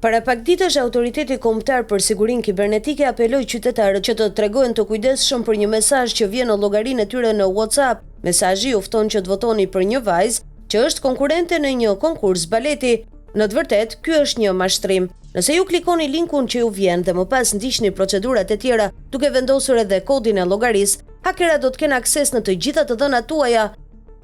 Para pak ditësh, Autoriteti Kombëtar për Sigurinë Kibernetike apeloi qytetarët që të tregojnë të kujdesshëm për një mesazh që vjen në llogarinë e tyre në WhatsApp. Mesazhi ufton që të votoni për një vajzë që është konkurrente në një konkurs baleti. Në të vërtetë, ky është një mashtrim. Nëse ju klikoni linkun që ju vjen dhe më pas ndiqni procedurat e tjera duke vendosur edhe kodin e llogarisë, hakerat do të kenë akses në të gjitha të dhënat tuaja.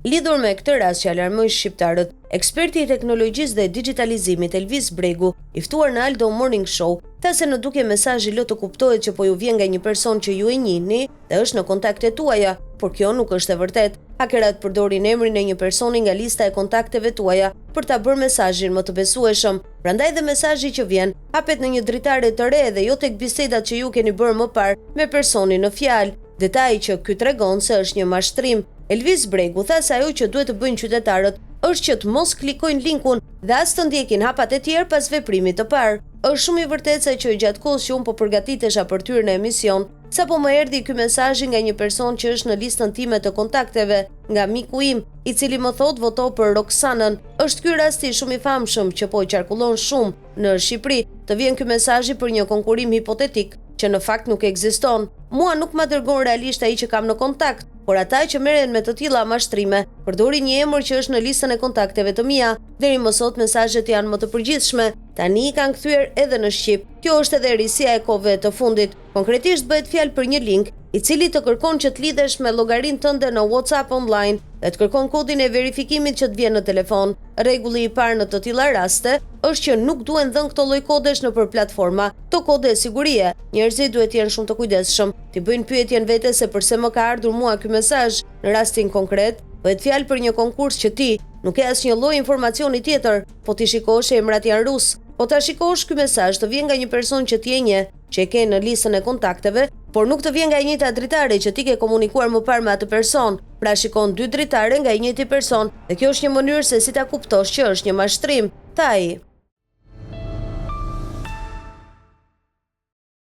Lidhur me këtë rast që alarmoi shqiptarët, eksperti i teknologjisë dhe digitalizimit Elvis Bregu, i ftuar në Aldo Morning Show, tha se në dukje mesazhi lë të kuptohet që po ju vjen nga një person që ju e njihni dhe është në kontaktet tuaja, por kjo nuk është e vërtetë. Hakerat përdorin emrin e një personi nga lista e kontakteve tuaja për ta bërë mesazhin më të besueshëm. Prandaj dhe mesazhi që vjen hapet në një dritare të re dhe jo tek bisedat që ju keni bërë më parë me personin në fjalë. Detaj që ky tregon se është një mashtrim. Elvis Bregu tha se ajo që duhet të bëjnë qytetarët është që të mos klikojnë linkun dhe as të ndjekin hapat e tjerë pas veprimit të parë. Është shumë i vërtetë se që gjatë kohës që unë po përgatitesha për të hyrë në emision, sapo më erdhi ky mesazh nga një person që është në listën time të kontakteve, nga miku im, i cili më thot voto për Roxanën. Është ky rasti shumë i famshëm që po qarkullon shumë në Shqipëri. Të vjen ky mesazhi për një konkurim hipotetik që në fakt nuk ekziston. Mua nuk ma dërgon realisht ai që kam në kontakt, por ata që merren me të tilla mashtrime përdorin një emër që është në listën e kontakteve të mia. Deri më sot mesazhet janë më të përgjithshme. Tani i kanë kthyer edhe në shqip. Kjo është edhe risia e kohëve të fundit. Konkretisht bëhet fjalë për një link i cili të kërkon që të lidhesh me llogarinë tënde në WhatsApp online dhe të kërkon kodin e verifikimit që të vjen në telefon. Rregulli i parë në të tilla raste është që nuk duhen dhënë këto lloj kodesh nëpër platforma, to kode e sigurie. Njerëzit duhet të jenë shumë të kujdesshëm, të bëjnë pyetjen vetes se pse më ka ardhur mua ky mesazh. Në rastin konkret, bëhet fjalë për një konkurs që ti nuk ke asnjë lloj informacioni tjetër, po ti shikosh emrat janë rus. Po ta shikosh ky mesazh të vjen nga një person që ti e njeh, që e ke në listën e kontakteve, por nuk të vjen nga e njëjta dritare që ti ke komunikuar më parë me atë person. Pra shikon dy dritare nga i njëjti person, dhe kjo është një mënyrë se si ta kuptosh që është një mashtrim, tha ai.